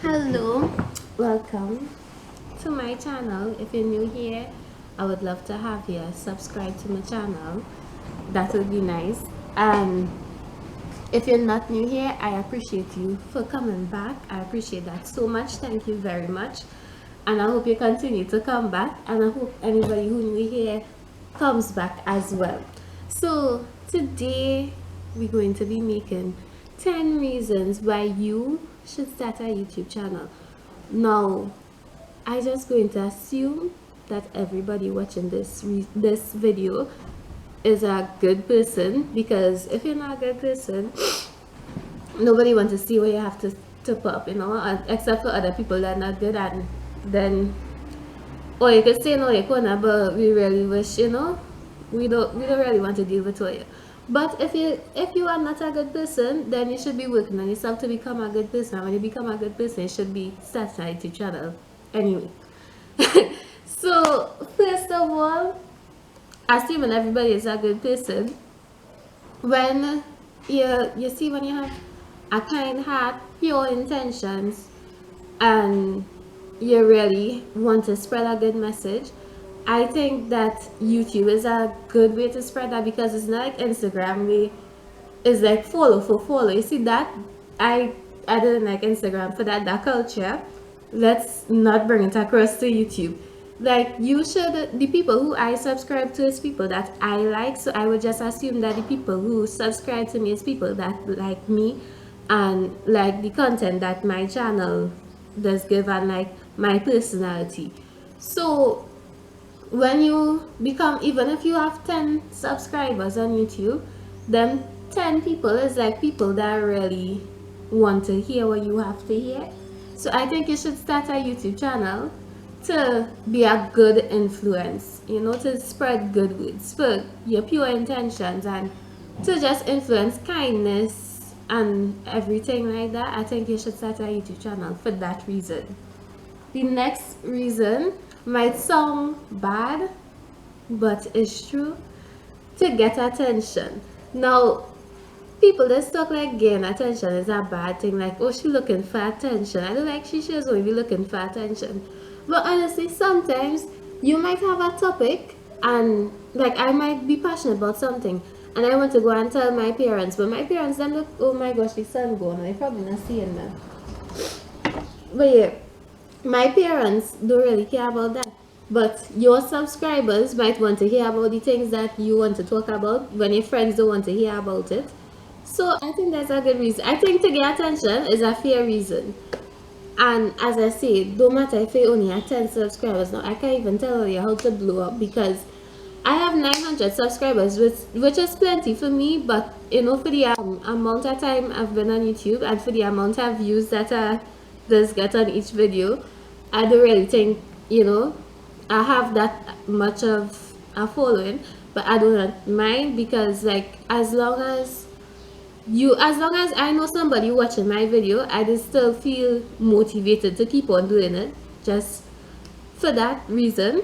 Hello, welcome to my channel. If you're new here, I would love to have you subscribe to my channel. That would be nice. And if you're not new here, I appreciate you for coming back. I appreciate that so much. Thank you very much. And I hope you continue to come back. And I hope anybody who new here comes back as well. So today we're going to be making 10 reasons why you should start a YouTube channel. Now, I just going to assume that everybody watching this video is a good person, because if you're not a good person, nobody wants to see what you have to pop, except for other people that are not good. And then, or you could say no, you couldn't, but we really wish, we don't really want to deal with you. But if you are not a good person, then you should be working on yourself to become a good person. And when you become a good person, you should be starting to channel anyway. So first of all, assuming everybody is a good person, when you see, when you have a kind heart, pure intentions, and you really want to spread a good message, I think that YouTube is a good way to spread that, because it's not like Instagram. It's like follow for follow. You see that? I didn't like Instagram for that culture. Let's not bring it across to YouTube. Like, you should, the people who I subscribe to is people that I like, so I would just assume that the people who subscribe to me is people that like me and like the content that my channel does give, and like my personality. So when you become, even if you have 10 subscribers on YouTube, them 10 people is like people that really want to hear what you have to hear. So I think you should start a YouTube channel to be a good influence, to spread good words for your pure intentions, and to just influence kindness and everything like that. I think you should start a YouTube channel for that reason. The next reason might sound bad, but it's true: to get attention. Now, people that talk like getting attention is a bad thing. Like, oh, she looking for attention. I don't like she should only be looking for attention. But honestly, sometimes you might have a topic, and like I might be passionate about something, and I want to go and tell my parents, but my parents then look, oh my gosh, the sun gone. They probably not seeing that. But yeah, my parents don't really care about that. But your subscribers might want to hear about the things that you want to talk about when your friends don't want to hear about it. So I think that's a good reason. I think to get attention is a fair reason. And as I say, don't matter if you only have 10 subscribers. Now, I can't even tell you how to blow up, because I have 900 subscribers, which is plenty for me. But for the amount of time I've been on YouTube, and for the amount of views that I just get on each video, I don't really think I have that much of a following. But I do not mind, because like, as long as I know somebody watching my video, I just still feel motivated to keep on doing it, just for that reason.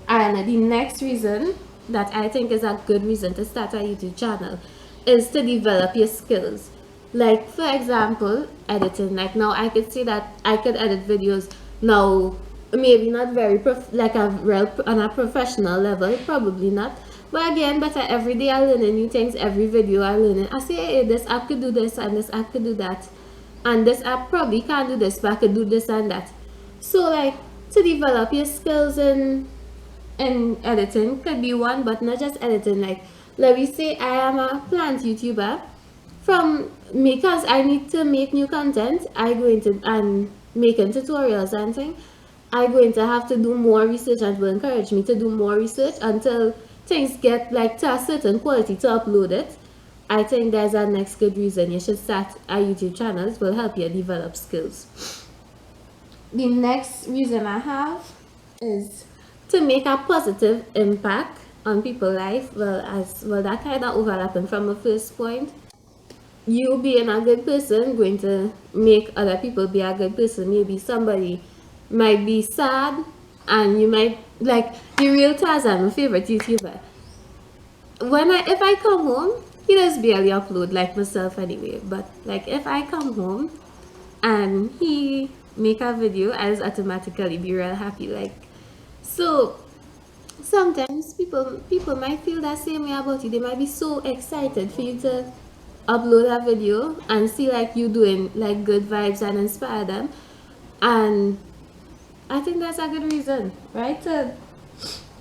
And the next reason that I think is a good reason to start a YouTube channel is to develop your skills. Like, for example, editing. Like, now I could say that I could edit videos now, maybe not very like on a professional level, probably not. But again, better every day I learn new things. Every video I learn. I say, hey, this app could do this, and this app could do that, and this app probably can't do this, but I could do this and that. So like, to develop your skills in editing could be one, but not just editing. Like, let me say I am a plant YouTuber. From because I need to make new content, I go into and making tutorials and things. I going to have to do more research, and will encourage me to do more research until things get like to a certain quality to upload it. I think there's a next good reason you should start a YouTube channel. It will help you develop skills. The next reason I have is to make a positive impact on people's life. Well, that kind of overlapping from the first point. You being a good person going to make other people be a good person. Maybe somebody might be sad, and you might like the real Tarzan, my favorite YouTuber. If I come home, he does barely upload like myself anyway. But like, if I come home and he make a video, I just automatically be real happy. Like, so sometimes people might feel that same way about you. They might be so excited for you to upload a video and see like you doing like good vibes and inspire them. And I think that's a good reason, right? To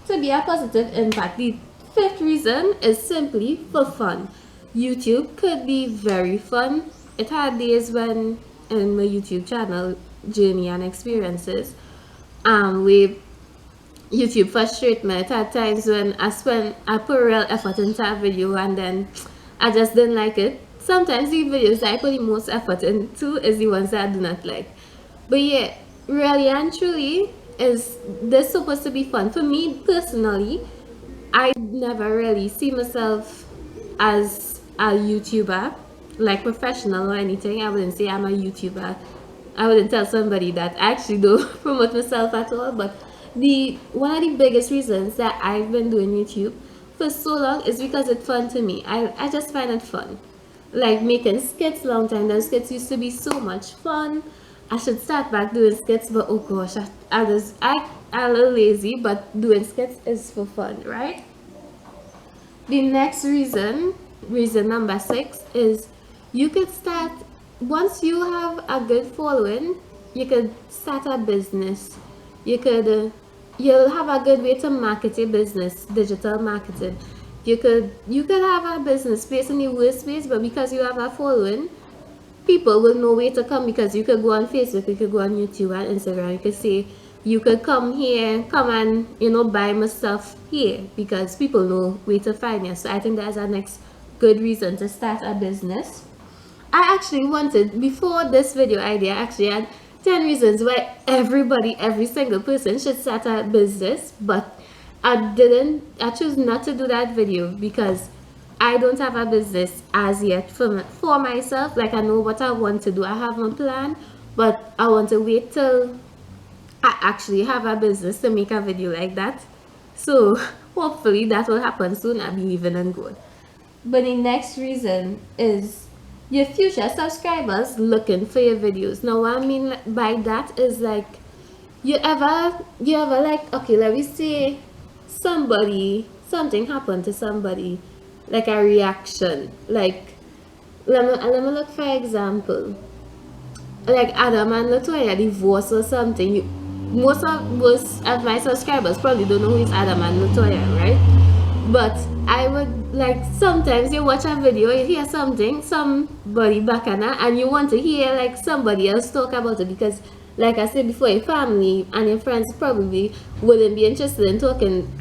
be a positive impact. The fifth reason is simply for fun. YouTube could be very fun. It had days when in my YouTube channel journey and experiences, we YouTube frustrate me. It had times when I put real effort into a video and then I just didn't like it. Sometimes the videos that I put the most effort into is the ones that I do not like. But yeah, really and truly, is this supposed to be fun? For me personally, I never really see myself as a YouTuber, like professional or anything. I wouldn't say I'm a YouTuber. I wouldn't tell somebody that I actually don't promote myself at all. But the one of the biggest reasons that I've been doing YouTube for so long is because it's fun to me. I just find it fun. Like making skits, long time those skits used to be so much fun. I should start back doing skits, but oh gosh, I'm a little lazy, but doing skits is for fun, right? The next reason number 6, is you could start, once you have a good following, you could start a business. You'll have a good way to market your business, digital marketing. You could have a business based in the worst ways, but because you have a following, people will know where to come, because you could go on Facebook, you could go on YouTube and Instagram. You could say, you could come here, come and buy my stuff here, because people know where to find you. So I think that's our next good reason to start a business. I actually wanted, before this video idea, I actually had 10 reasons why every single person should start a business, but I chose not to do that video because I don't have a business as yet for myself. Like, I know what I want to do, I have my plan, but I want to wait till I actually have a business to make a video like that. So hopefully that will happen soon. I believe in God. But the next reason is your future subscribers looking for your videos. Now what I mean by that is, like, you ever like, okay, let me say something happened to somebody, like a reaction, like, let me look for example, like Adam and Latoya divorce or something. Most of my subscribers probably don't know who is Adam and Latoya, right? But I would, like, sometimes you watch a video, you hear somebody bacana, and you want to hear like somebody else talk about it, because like I said before, your family and your friends probably wouldn't be interested in talking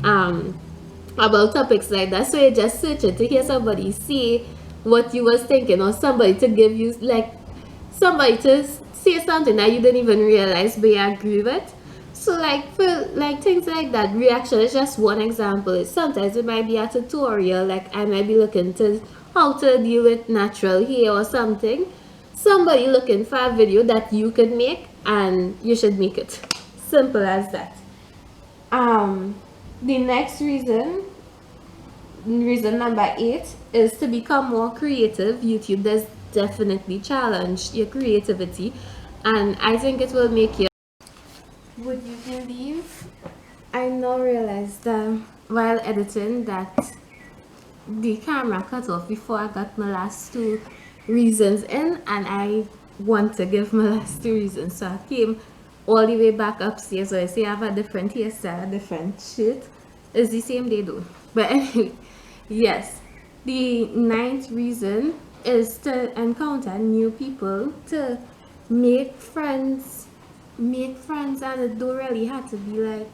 about topics like that. So you just search it to hear somebody say what you was thinking, or somebody to give you, like, somebody to say something that you didn't even realize but you agree with. So like, for like things like that, reaction is just one example. Sometimes it might be a tutorial, like I might be looking to how to deal with natural hair or something. Somebody looking for a video that you could make, and you should make it. Simple as that. The next reason number 8, is to become more creative. YouTube does definitely challenge your creativity, and I think it will make you. Would you believe I now realized that while editing that the camera cut off before I got my last 2 reasons in, and I want to give my last 2 reasons, so I came all the way back upstairs. So I say I have a different hairstyle, a different shirt. It's the same day though, but anyway. Yes, the 9th reason is to encounter new people, to make friends, and it don't really have to be like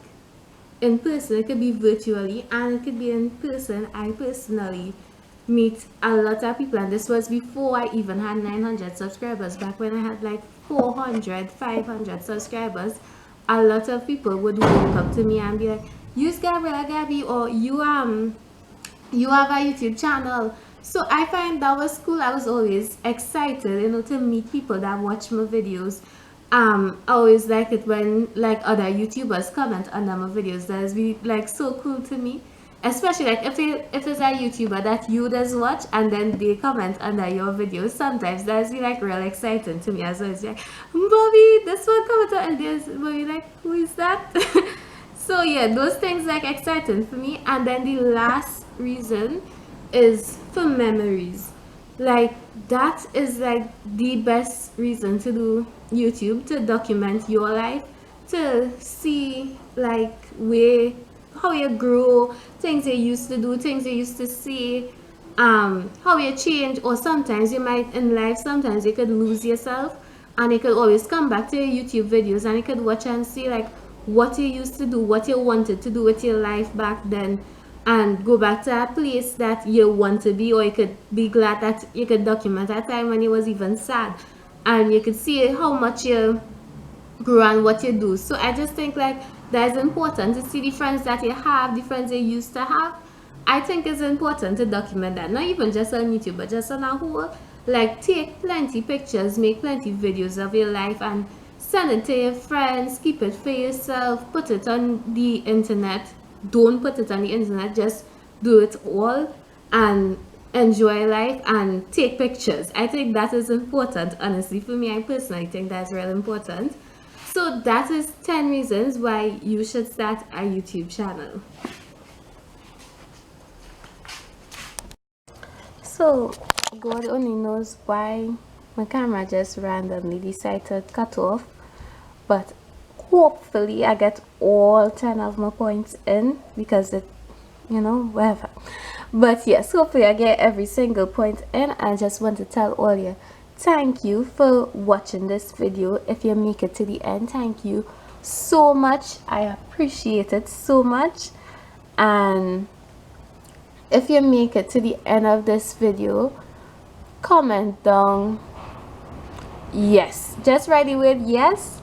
in person. It could be virtually, and it could be in person. I personally meet a lot of people, and this was before I even had 900 subscribers. Back when I had like 400, 500 subscribers, a lot of people would walk up to me and be like, "Use Gabriella Gabby," or you have a YouTube channel. So I find that was cool. I was always excited, to meet people that watch my videos. I always like it when like other YouTubers comment under my videos. That's be like so cool to me, especially like if it's a YouTuber that you just watch and then they comment under your videos, sometimes that's like real exciting to me as well. It's like, Bobby, this one commented, and there's Bobby like, who is that? So yeah, those things like exciting for me. And then the last reason is for memories. Like that is like the best reason to do YouTube, to document your life, to see like where how you grow, things you used to do, things you used to see, how you change. Or sometimes you might in life, sometimes you could lose yourself, and you could always come back to your YouTube videos and you could watch and see like what you used to do, what you wanted to do with your life back then, and go back to a place that you want to be. Or you could be glad that you could document a time when you was even sad, and you could see how much you grow and what you do. So I just think like that is important to see the friends that you have, the friends you used to have. I think it's important to document that, not even just on YouTube, but just on a whole. Like take plenty pictures, make plenty videos of your life, and send it to your friends. Keep it for yourself. Put it on the internet. Don't put it on the internet. Just do it all and enjoy life and take pictures. I think that is important. Honestly, for me, I personally think that's really important. So that is 10 reasons why you should start a YouTube channel. So God only knows why my camera just randomly decided to cut off, but hopefully I get all 10 of my points in, because it, whatever. But yes, hopefully I get every single point in. I just want to tell all you, thank you for watching this video. If you make it to the end, thank you so much. I appreciate it so much. And if you make it to the end of this video, comment down yes. Just write the word yes,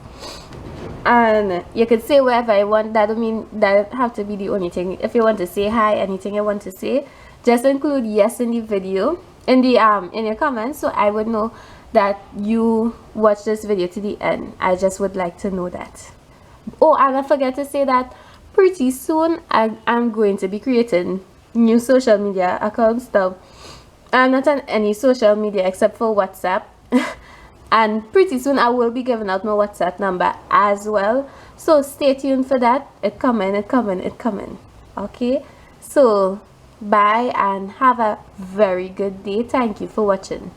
and you could say whatever you want. That don't mean that have to be the only thing. If you want to say hi, anything you want to say, just include yes in the video, in the in your comments, so I would know that you watch this video to the end. I just would like to know that. Oh, and I forget to say that pretty soon I'm going to be creating new social media accounts. Though I'm not on any social media except for WhatsApp. And pretty soon I will be giving out my WhatsApp number as well. So stay tuned for that. It coming. Okay, so bye and have a very good day. Thank you for watching.